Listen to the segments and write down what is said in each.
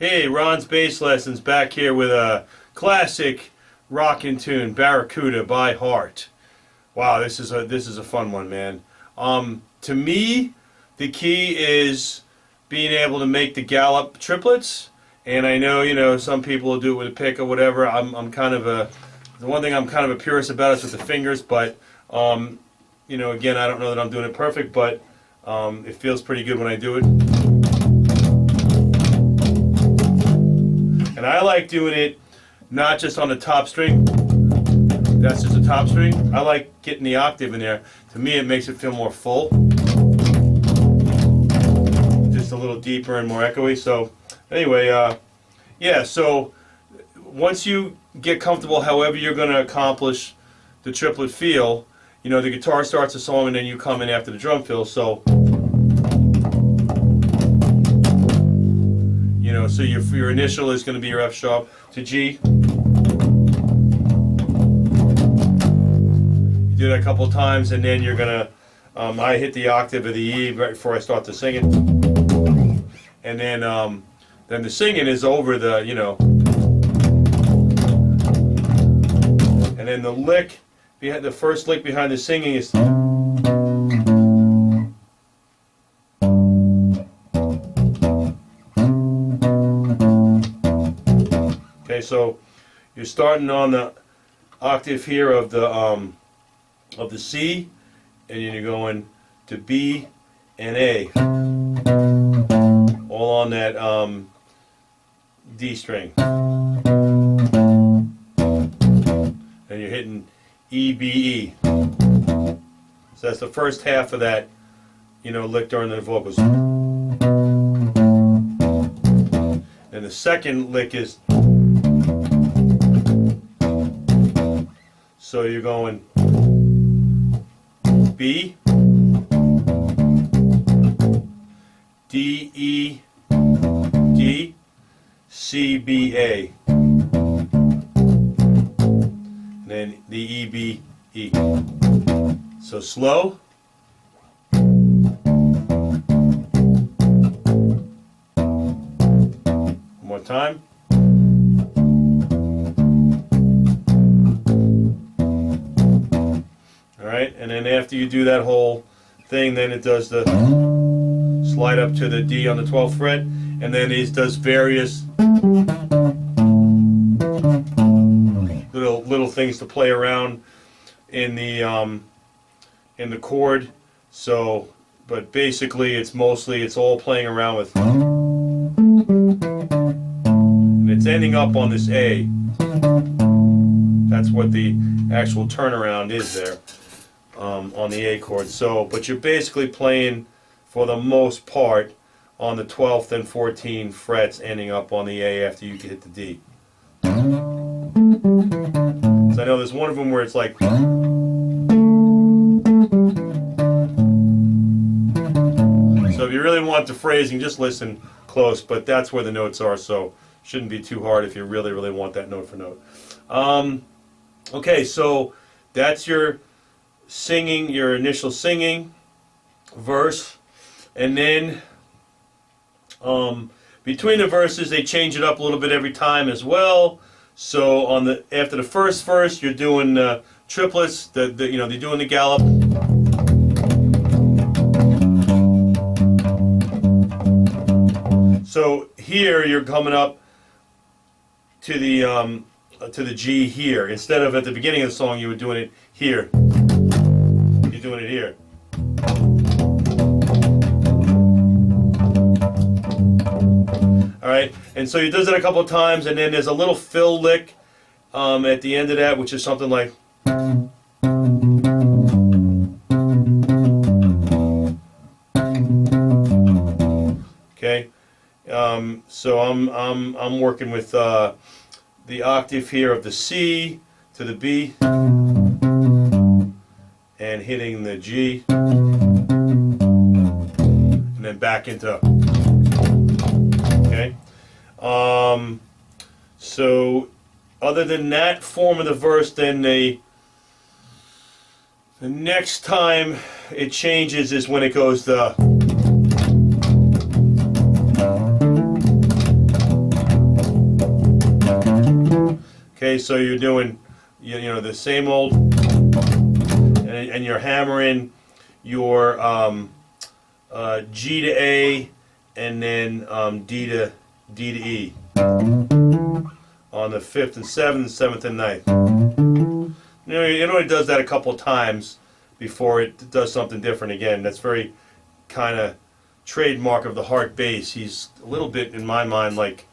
Hey, Ron's Bass Lessons back here with a classic rockin' tune, Barracuda by Heart. Wow, this is a fun one, man. To me, the key is being able to make the gallop triplets. And I know, some people will do it with a pick or whatever. I'm kind of the one thing I'm kind of a purist about is with the fingers, but again, I don't know that I'm doing it perfect, but it feels pretty good when I do it. And I like doing it not just on the top string. That's just the top string. I like getting the octave in there. To me, it makes it feel more full. Just a little deeper and more echoey. So anyway, yeah, so once you get comfortable however you're going to accomplish the triplet feel, the guitar starts a song and then you come in after the drum fill. So so your initial is going to be your F sharp to G. You do that a couple times, and then you're going to, I hit the octave of the E right before I start the singing. And then the singing is over the, and then the lick, the first lick behind the singing is, okay, so you're starting on the octave here of the C, and then you're going to B and A, all on that D string. And you're hitting E, B, E. So that's the first half of that, lick during the vocals. And the second lick is, so you're going B, D, E, D, C, B, A, and then the E, B, E. So slow. One more time. Alright, and then after you do that whole thing, then it does the slide up to the D on the 12th fret, and then it does various little things to play around in the chord. So, but basically it's all playing around with, and it's ending up on this A. That's what the actual turnaround is there. On the A chord. So, but you're basically playing for the most part on the 12th and 14th frets, ending up on the A after you hit the D. So I know there's one of them where it's like, so if you really want the phrasing, just listen close, but that's where the notes are, so shouldn't be too hard if you really want that note for note. Okay, so that's your singing, your initial singing verse, and then between the verses they change it up a little bit every time as well. So after the first verse you're doing triplets, they're doing the gallop, so here you're coming up to the G here instead of at the beginning of the song you were doing it here. Doing it here. Alright, and so he does it a couple of times, and then there's a little fill lick at the end of that, which is something like, okay, so I'm working with the octave here of the C to the B, and hitting the G, and then back into, okay. So other than that form of the verse, then the next time it changes is when it goes the Okay, so you're doing, you know, the same old, and you're hammering your G to A, and then D to E on the 5th and 7th, 7th and 9th. You know, it only does that a couple times before it does something different again. That's very kind of trademark of the Hart bass. He's a little bit, in my mind, like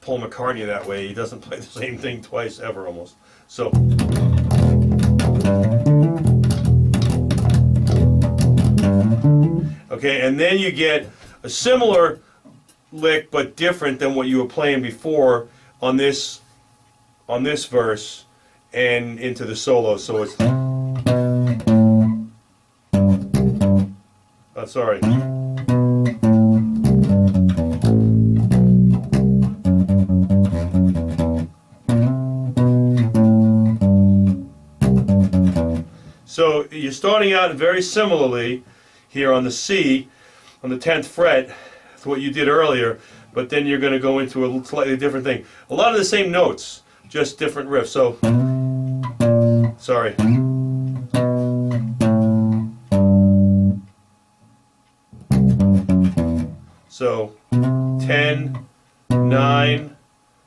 Paul McCartney that way. He doesn't play the same thing twice ever, almost. So, okay, and then you get a similar lick but different than what you were playing before on this verse and into the solo. So it's sorry. So you're starting out very similarly here on the C, on the 10th fret, to what you did earlier, but then you're going to go into a slightly different thing. A lot of the same notes, just different riffs. So, sorry. So, 10, 9,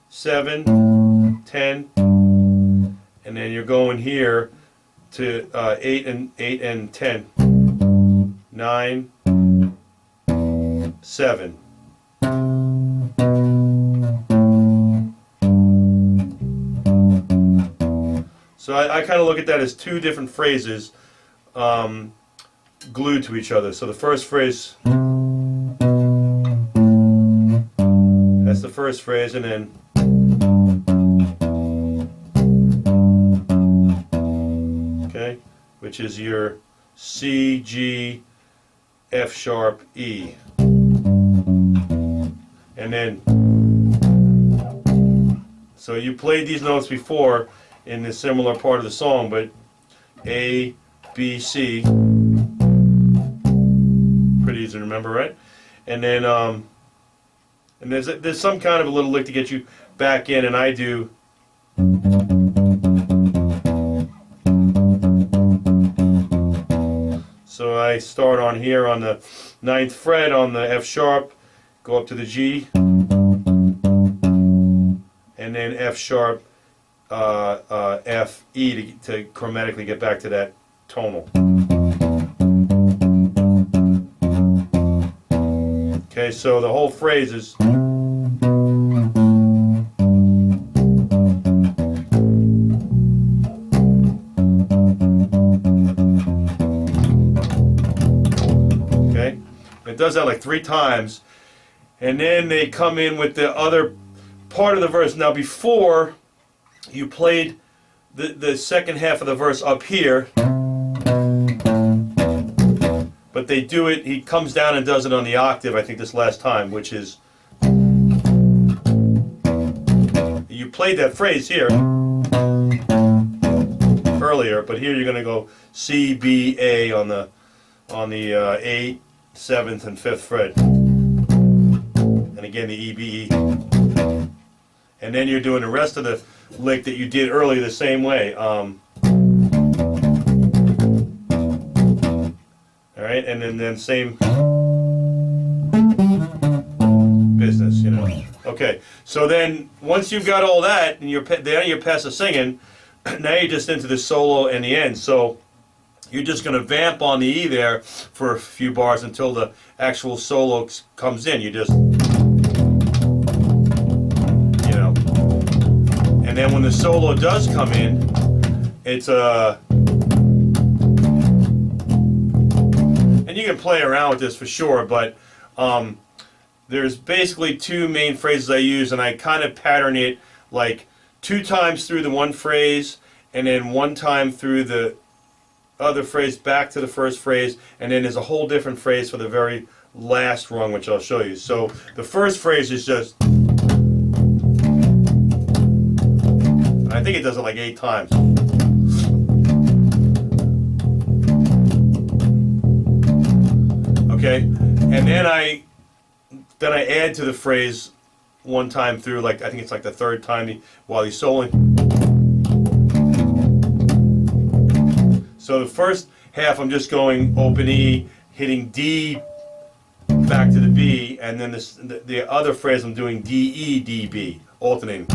7, 10, and then you're going here to 8 and 10, 9, 7. So I kind of look at that as two different phrases glued to each other. So the first phrase, that's the first phrase, and then okay, which is your C, G, F sharp, E. And then, so you played these notes before in a similar part of the song, but A, B, C, pretty easy to remember, right? And then, and there's some kind of a little lick to get you back in, and I do. So I start on here on the 9th fret on the F sharp, go up to the G, and then F sharp, F, E to chromatically get back to that tonal. Okay, so the whole phrase is. Okay, it does that like 3 times. And then they come in with the other part of the verse. Now before, you played the second half of the verse up here, but they do it, he comes down and does it on the octave, I think this last time, which is, you played that phrase here earlier, but here you're going to go C, B, A on the 8th, 7th, and 5th fret. And again the E, B, E. And then you're doing the rest of the lick that you did earlier the same way. All right, and then same business, you know. Okay, so then once you've got all that, and you're past the singing, now you're just into the solo and the end. So you're just going to vamp on the E there for a few bars until the actual solo comes in. You just, you know, and then when the solo does come in, it's a, and you can play around with this for sure, but there's basically 2 main phrases I use, and I kind of pattern it like 2 times through the one phrase, and then 1 time through the other phrase back to the first phrase, and then there's a whole different phrase for the very last rung, which I'll show you. So the first phrase is just, I think it does it like 8 times. Okay, and then I add to the phrase one time through, like I think it's like the third time while he's soloing. So the first half I'm just going open E, hitting D, back to the B, and then the other phrase I'm doing D, E, D, B, alternating.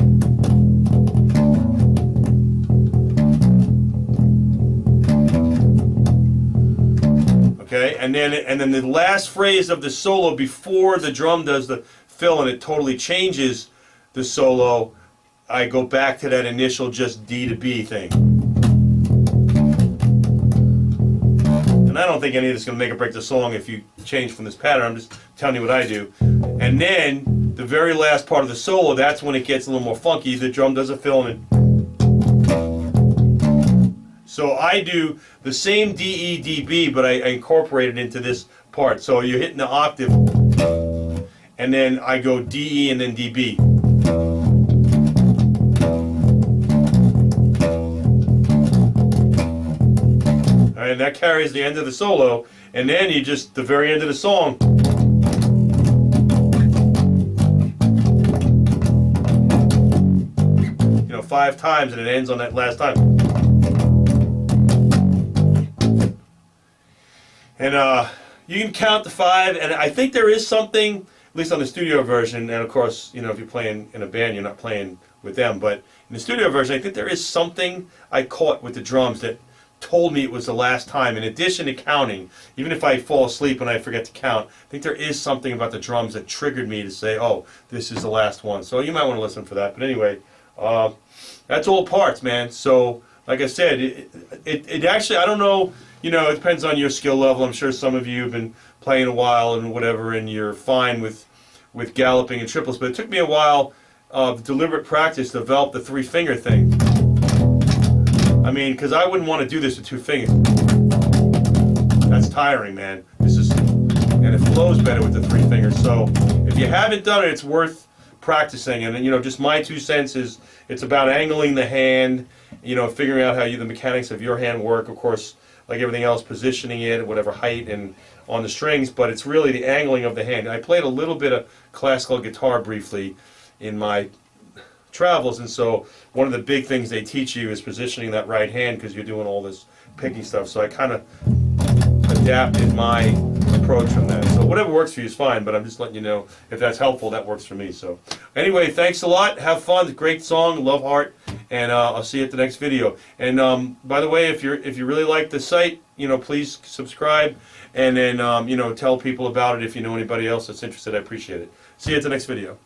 Okay, and then the last phrase of the solo before the drum does the fill and it totally changes the solo, I go back to that initial just D to B thing. And I don't think any of this is going to make or break the song if you change from this pattern. I'm just telling you what I do. And then the very last part of the solo, that's when it gets a little more funky. The drum does a fill and so I do the same D, E, D, B, but I incorporate it into this part. So you're hitting the octave, and then I go D, E, and then D, B. All right, and that carries the end of the solo, and then you just, the very end of the song, you know, 5 times, and it ends on that last time. And you can count to 5, and I think there is something, at least on the studio version, and of course, you know, if you're playing in a band, you're not playing with them, but in the studio version, I think there is something I caught with the drums that told me it was the last time. In addition to counting, even if I fall asleep and I forget to count, I think there is something about the drums that triggered me to say, oh, this is the last one. So you might want to listen for that. But anyway, that's all parts, man. So, like I said, it actually, I don't know, you know, it depends on your skill level. I'm sure some of you have been playing a while and whatever, and you're fine with galloping and triples, but it took me a while of deliberate practice to develop the 3-finger thing. I mean, because I wouldn't want to do this with 2 fingers. That's tiring, man. And it flows better with the 3 fingers. So if you haven't done it, it's worth practicing. And you know, just my 2 cents is it's about angling the hand, you know, figuring out how the mechanics of your hand work. Of course, like everything else, positioning it at whatever height and on the strings, but it's really the angling of the hand. I played a little bit of classical guitar briefly in my travels, and so one of the big things they teach you is positioning that right hand because you're doing all this picking stuff. So I kind of adapted my approach from that. So whatever works for you is fine, but I'm just letting you know if that's helpful, that works for me. So anyway, thanks a lot. Have fun. Great song. Love Heart. And I'll see you at the next video. And by the way, if you really like the site, you know, please subscribe, and then you know, tell people about it if you know anybody else that's interested. I appreciate it. See you at the next video.